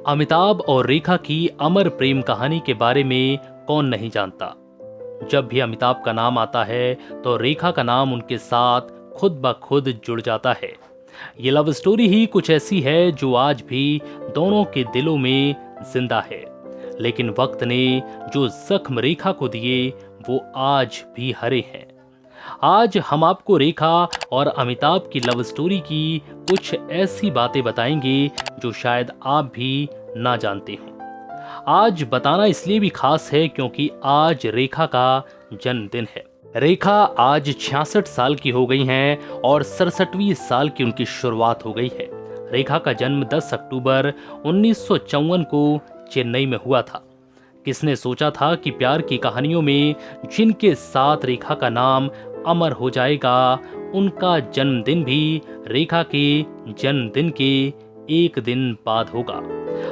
अमिताभ और रेखा की अमर प्रेम कहानी के बारे में कौन नहीं जानता। जब भी अमिताभ का नाम आता है तो रेखा का नाम उनके साथ खुद ब खुद जुड़ जाता है। ये लव स्टोरी ही कुछ ऐसी है जो आज भी दोनों के दिलों में जिंदा है। लेकिन वक्त ने जो जख्म रेखा को दिए वो आज भी हरे हैं। आज हम आपको रेखा और अमिताभ की लव स्टोरी की कुछ ऐसी बातें बताएंगे जो शायद आप भी ना जानते हों। आज बताना इसलिए भी खास है क्योंकि आज रेखा का जन्मदिन है। रेखा आज 66 साल की हो गई हैं और 67वीं साल की उनकी शुरुआत हो गई है। रेखा का जन्म 10 अक्टूबर 1954 को चेन्नई में हुआ था। किसने सोचा था कि प्यार की कहानियों में जिनके साथ रेखा का नाम अमर हो जाएगा, उनका जन्मदिन भी रेखा के जन्मदिन के एक दिन बाद होगा।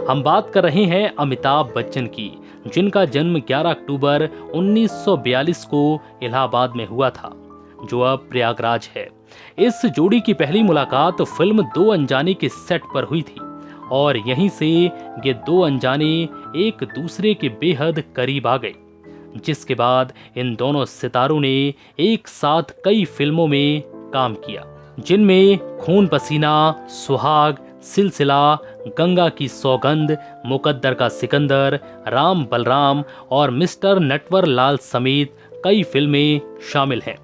हम बात कर रहे हैं अमिताभ बच्चन की, जिनका जन्म 11 अक्टूबर 1942 को इलाहाबाद में हुआ था, जो अब प्रयागराज है। इस जोड़ी की पहली मुलाकात फिल्म दो अनजाने के सेट पर हुई थी और यहीं से ये दो अनजाने एक दूसरे के बेहद करीब आ गए, जिसके बाद इन दोनों सितारों ने एक साथ कई फिल्मों में काम किया, जिनमें खून पसीना, सुहाग, सिलसिला, गंगा की सौगंध, मुकद्दर का सिकंदर, राम बलराम और मिस्टर नटवर लाल समेत कई फिल्में शामिल हैं।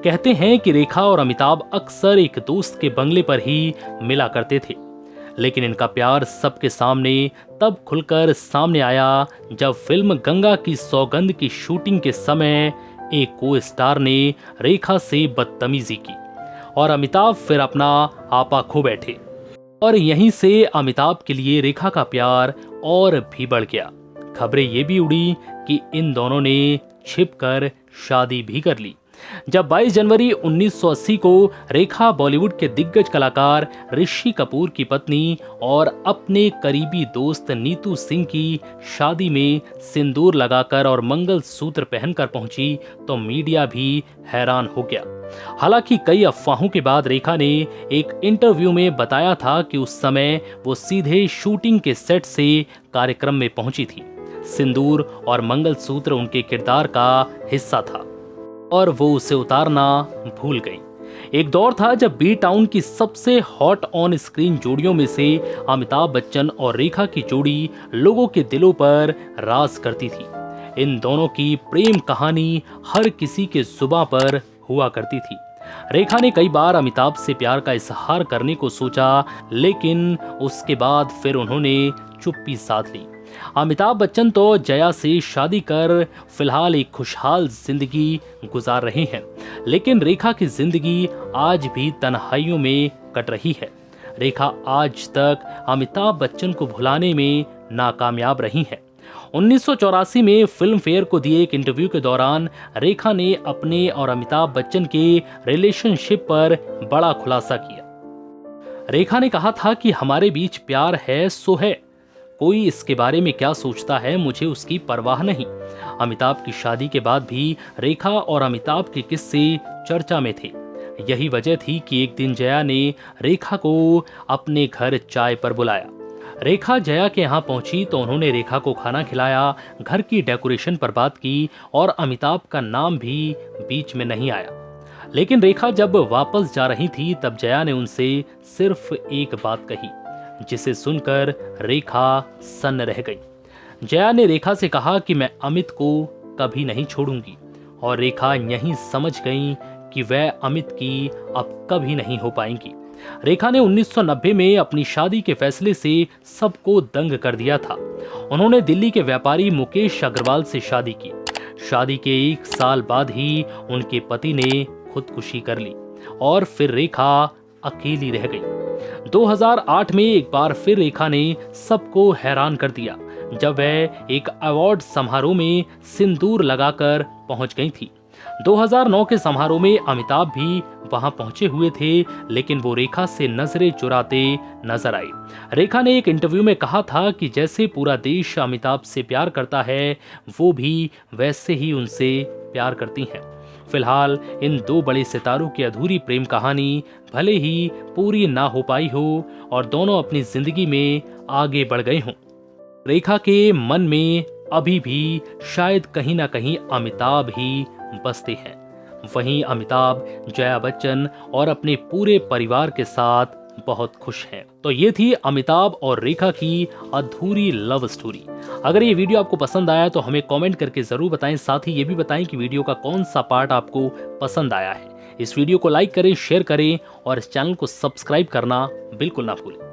कहते हैं कि रेखा और अमिताभ अक्सर एक दोस्त के बंगले पर ही मिला करते थे, लेकिन इनका प्यार सबके सामने तब खुलकर सामने आया जब फिल्म गंगा की सौगंध की शूटिंग के समय एक को स्टार ने रेखा से बदतमीजी की और अमिताभ फिर अपना आपा खो बैठे। और यहीं से अमिताभ के लिए रेखा का प्यार और भी बढ़ गया। खबरें ये भी उड़ी कि इन दोनों ने छिपकर शादी भी कर ली। जब 22 जनवरी 1980 को रेखा बॉलीवुड के दिग्गज कलाकार ऋषि कपूर की पत्नी और अपने करीबी दोस्त नीतू सिंह की शादी में सिंदूर लगाकर और मंगलसूत्र पहनकर पहुंची तो मीडिया भी हैरान हो गया। हालांकि कई अफवाहों के बाद रेखा ने एक इंटरव्यू में बताया था कि उस समय वो सीधे शूटिंग के सेट से कार्यक्रम में पहुंची थी। सिंदूर और मंगलसूत्र उनके किरदार का हिस्सा था और वो उसे उतारना भूल गई। एक दौर था जब बी टाउन की सबसे हॉट ऑन स्क्रीन जोड़ियों में से अमिताभ बच्चन और रेखा की जोड़ी लोगों के दिलों पर राज करती थी। इन दोनों की प्रेम कहानी हर किसी के जुबां पर हुआ करती थी। रेखा ने कई बार अमिताभ से प्यार का इजहार करने को सोचा, लेकिन उसके बाद फिर उन्होंने चुप्पी साध ली। अमिताभ बच्चन तो जया से शादी कर फिलहाल एक खुशहाल जिंदगी गुजार रहे हैं, लेकिन रेखा की जिंदगी आज भी तन्हाइयों में कट रही है। रेखा आज तक अमिताभ बच्चन को भुलाने में नाकामयाब रही है। 1984 में फिल्म फेयर को दिए एक इंटरव्यू के दौरान रेखा ने अपने और अमिताभ बच्चन के रिलेशनशिप पर बड़ा खुलासा किया। रेखा ने कहा था कि हमारे बीच प्यार है सो है, कोई इसके बारे में क्या सोचता है मुझे उसकी परवाह नहीं। अमिताभ की शादी के बाद भी रेखा और अमिताभ के किस्से चर्चा में थे। यही वजह थी कि एक दिन जया ने रेखा को अपने घर चाय पर बुलाया। रेखा जया के यहाँ पहुंची तो उन्होंने रेखा को खाना खिलाया, घर की डेकोरेशन पर बात की और अमिताभ का नाम भी बीच में नहीं आया। लेकिन रेखा जब वापस जा रही थी तब जया ने उनसे सिर्फ एक बात कही, जिसे सुनकर रेखा सन्न रह गई। जया ने रेखा से कहा कि मैं अमित को कभी नहीं छोड़ूंगी, और रेखा यहीं समझ गई कि वह अमित की अब कभी नहीं हो पाएंगी। रेखा ने 1990 में अपनी शादी के फैसले से सबको दंग कर दिया था। उन्होंने दिल्ली के व्यापारी मुकेश अग्रवाल से शादी की। शादी के एक साल बाद ही उनके पति ने खुदकुशी कर ली और फिर रेखा अकेली रह गई। 2008 में एक बार फिर रेखा ने सबको हैरान कर दिया जब वह एक अवार्ड समारोह में सिंदूर लगाकर पहुंच गई थी। 2009 के समारोह में अमिताभ भी वहां पहुंचे हुए थे, लेकिन वो रेखा से नजरें चुराते नजर आए। रेखा ने एक इंटरव्यू में कहा था कि जैसे पूरा देश अमिताभ से प्यार करता है, वो भी वैसे ही उनसे प्यार करती हैं। फिलहाल इन दो बड़े सितारों की अधूरी प्रेम कहानी भले ही पूरी ना हो पाई हो और दोनों अपनी जिंदगी में आगे बढ़ गए हों, रेखा के मन में अभी भी शायद कहीं ना कहीं अमिताभ ही बसते हैं। वहीं अमिताभ जया बच्चन और अपने पूरे परिवार के साथ बहुत खुश हैं। तो ये थी अमिताभ और रेखा की अधूरी लव स्टोरी। अगर ये वीडियो आपको पसंद आया तो हमें कमेंट करके जरूर बताएं। साथ ही ये भी बताएं कि वीडियो का कौन सा पार्ट आपको पसंद आया है। इस वीडियो को लाइक करें, शेयर करें और इस चैनल को सब्सक्राइब करना बिल्कुल ना भूलें।